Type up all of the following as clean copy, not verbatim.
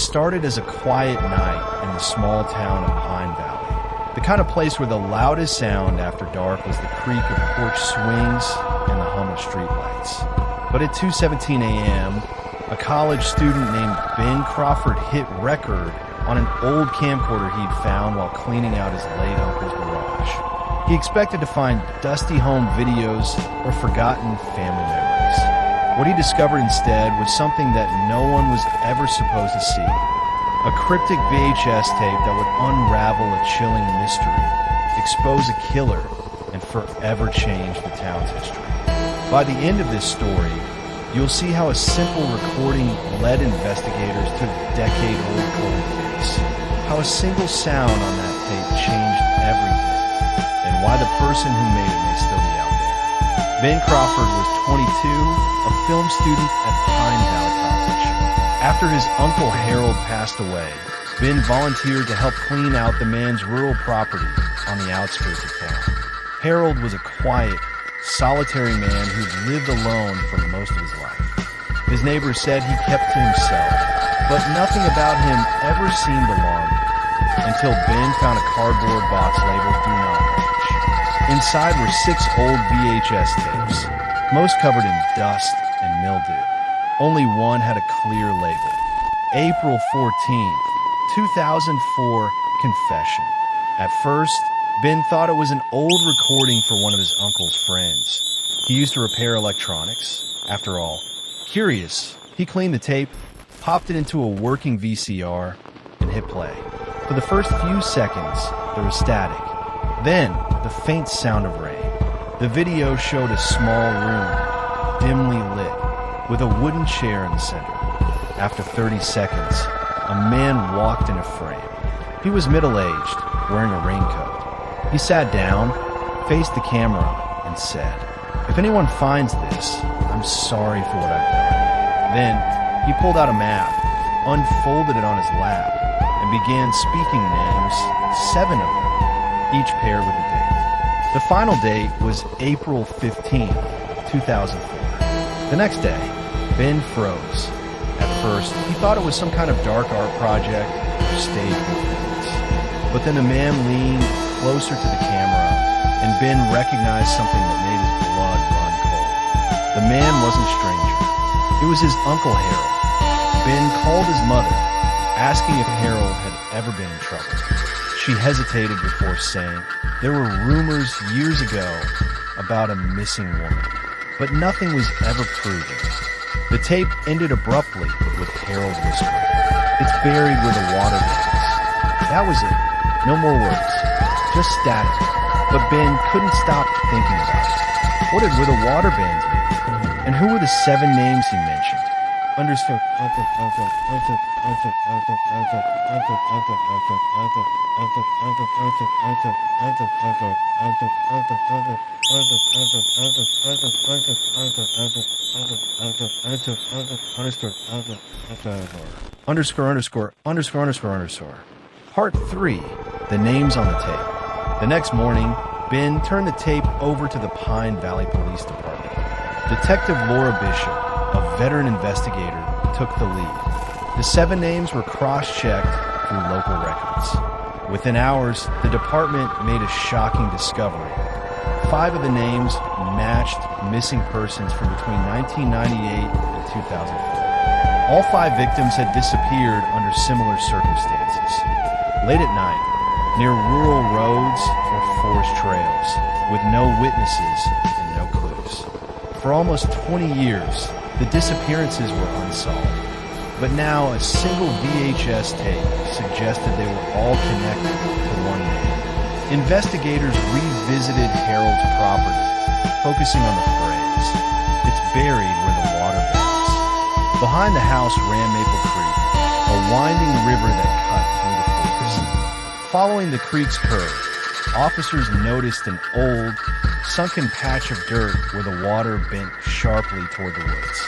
started as a quiet night in the small town of Pine Valley, the kind of place where the loudest sound after dark was the creak of porch swings and the hum of streetlights. But at 2:17 a.m., a college student named Ben Crawford hit record on an old camcorder he'd found while cleaning out his late uncle's garage. He expected to find dusty home videos or forgotten family memories. What he discovered instead was something that no one was ever supposed to see. A cryptic VHS tape that would unravel a chilling mystery, expose a killer, and forever change the town's history. By the end of this story, you'll see how a simple recording led investigators to a decade-old cold case, how a single sound on that tape changed everything, and why the person who made it may still be out there. Ben Crawford was 22, a film student at Pine Valley College. After his uncle Harold passed away, Ben volunteered to help clean out the man's rural property on the outskirts of town. Harold was a quiet, solitary man who'd lived alone for most of his life. His neighbors said he kept to himself, but nothing about him ever seemed alarming, until Ben found a cardboard box labeled "Do Not Watch." Inside were 6 old VHS tapes, most covered in dust and mildew. Only one had a clear label: April 14th, 2004, confession. At first, Ben thought it was an old recording for one of his uncle's friends. He used to repair electronics. After all, curious, he cleaned the tape, popped it into a working VCR, and hit play. For the first few seconds, there was static. Then, the faint sound of rain. The video showed a small room, dimly lit, with a wooden chair in the center. After 30 seconds, a man walked in a frame. He was middle-aged, wearing a raincoat. He sat down, faced the camera, and said, "If anyone finds this, I'm sorry for what I've done." Then, he pulled out a map, unfolded it on his lap, and began speaking names, 7 of them, each paired with a date. The final date was April 15th, 2004. The next day, Ben froze. At first, he thought it was some kind of dark art project or stage performance. But then the man leaned closer to the camera, and Ben recognized something that made his blood run cold. The man wasn't a stranger. It was his Uncle Harold. Ben called his mother, asking if Harold had ever been in trouble. She hesitated before saying there were rumors years ago about a missing woman, but nothing was ever proven. The tape ended abruptly with Harold whispering, "It's buried where the water bends." That was it. No more words. Just static. But Ben couldn't stop thinking about it. What did "where the water bends" mean? And who were the 7 names he mentioned? Understood. Part 3. The names on the tape. The next morning, Ben turned the tape over to the Pine Valley Police Department. Detective Laura Bishop, a veteran investigator, took the lead. The 7 names were cross-checked through local records. Within hours, the department made a shocking discovery. 5 of the names matched missing persons from between 1998 and 2004. All 5 victims had disappeared under similar circumstances. Late at night, near rural roads or forest trails, with no witnesses and no clues. For almost 20 years, the disappearances were unsolved. But now a single VHS tape suggested they were all connected to one name. Investigators revisited Harold's property, focusing on the phrase, "It's buried where the water bends." Behind the house ran Maple Creek, a winding river that cut through the forest. Following the creek's curve, officers noticed an old, sunken patch of dirt where the water bent sharply toward the woods.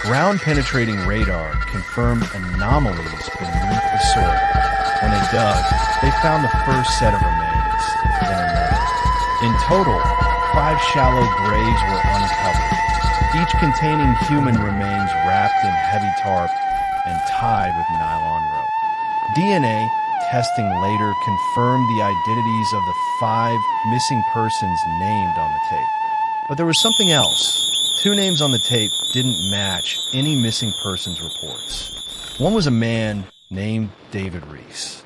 Ground-penetrating radar confirmed anomalies beneath the soil. When they dug, they found the first set of remains, then another. In total, 5 shallow graves were uncovered, each containing human remains wrapped in heavy tarp and tied with nylon rope. DNA testing later confirmed the identities of the 5 missing persons named on the tape. But there was something else. 2 names on the tape didn't match any missing persons reports. One was a man named David Reese.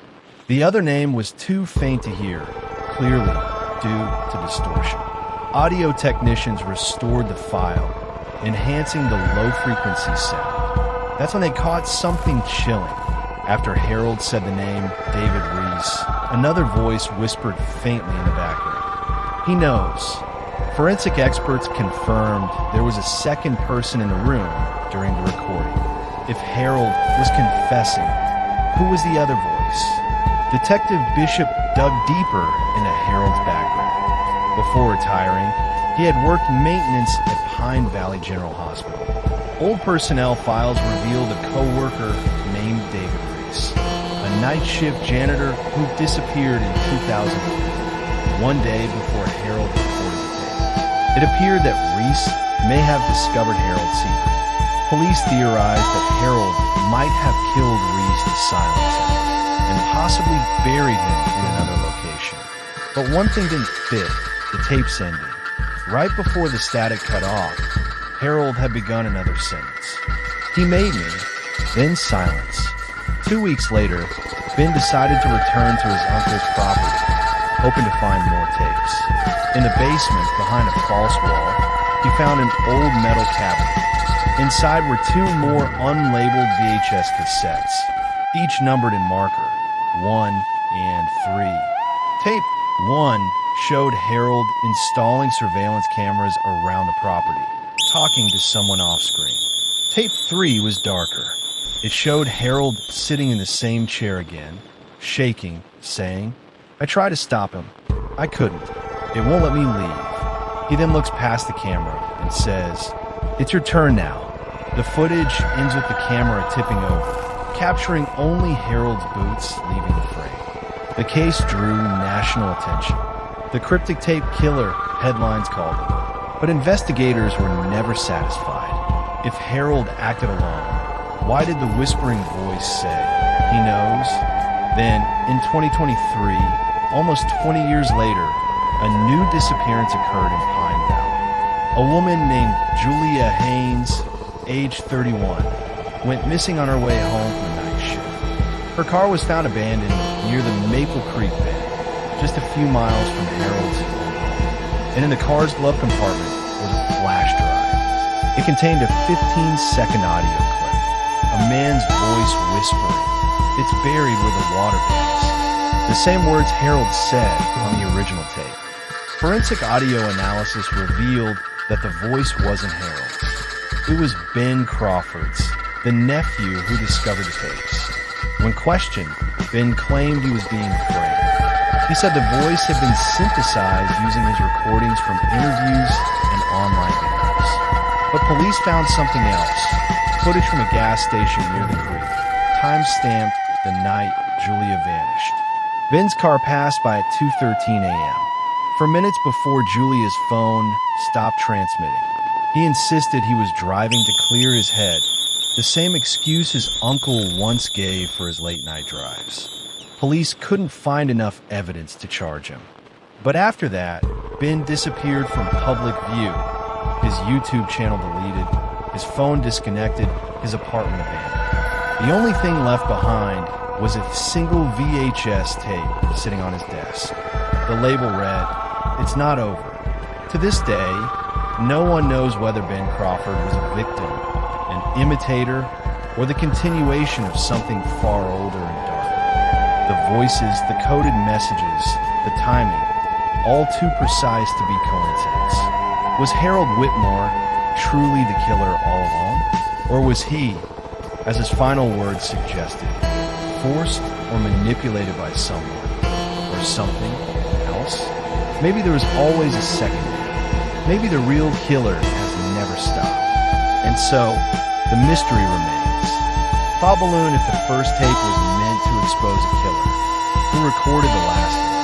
The other name was too faint to hear, clearly due to distortion. Audio technicians restored the file, enhancing the low-frequency sound. That's when they caught something chilling. After Harold said the name David Reese, another voice whispered faintly in the background. He knows. Forensic experts confirmed there was a second person in the room during the recording. If Harold was confessing, who was the other voice? Detective Bishop dug deeper into Harold's background. Before retiring, he had worked maintenance at Pine Valley General Hospital. Old personnel files revealed a co-worker named David Reese, a night shift janitor who disappeared in 2003, one day before Harold reported the tape. It appeared that Reese may have discovered Harold's secret. Police theorized that Harold might have killed Reese to silence him, and possibly buried him in another location. But one thing didn't fit, the tape's ending. Right before the static cut off, Harold had begun another sentence. He made me, then silence. 2 weeks later, Ben decided to return to his uncle's property, hoping to find more tapes. In the basement, behind a false wall, he found an old metal cabinet. Inside were 2 more unlabeled VHS cassettes, each numbered in marker, 1 and 3. Tape 1 showed Harold installing surveillance cameras around the property, talking to someone off-screen. Tape 3 was darker. It showed Harold sitting in the same chair again, shaking, saying, "I tried to stop him. I couldn't. It won't let me leave." He then looks past the camera and says, "It's your turn now." The footage ends with the camera tipping over, capturing only Harold's boots leaving the frame. The case drew national attention. The cryptic tape killer, headlines called it. But investigators were never satisfied. If Harold acted alone, why did the whispering voice say, "He knows"? Then, in 2023, almost 20 years later, a new disappearance occurred in Pine Valley. A woman named Julia Haynes, age 31, went missing on her way home from the night shift. Her car was found abandoned near the Maple Creek Bend, just a few miles from Harold's home. And in the car's glove compartment was a flash drive. It contained a 15-second audio clip, a man's voice whispering, "It's buried where the water is." The same words Harold said on the original tape. Forensic audio analysis revealed that the voice wasn't Harold's. It was Ben Crawford's, the nephew who discovered the tapes. When questioned, Ben claimed he was being framed. He said the voice had been synthesized using his recordings from interviews and online videos. But police found something else, footage from a gas station near the creek, time-stamped the night Julia vanished. Ben's car passed by at 2:13 a.m. For minutes before Julia's phone stopped transmitting. He insisted he was driving to clear his head, the same excuse his uncle once gave for his late-night drives. Police couldn't find enough evidence to charge him. But after that, Ben disappeared from public view. His YouTube channel deleted, his phone disconnected, his apartment abandoned. The only thing left behind was a single VHS tape sitting on his desk. The label read, "It's not over." To this day, no one knows whether Ben Crawford was a victim, an imitator, or the continuation of something far older and darker. The voices, the coded messages, the timing, all too precise to be coincidence. Was Harold Whitmore truly the killer all along? Or was he, as his final words suggested, forced or manipulated by someone or something else? Maybe there was always a second man. Maybe the real killer has never stopped. And so, the mystery remains. Thought balloon if the first tape was meant to expose a killer. Who recorded the last one?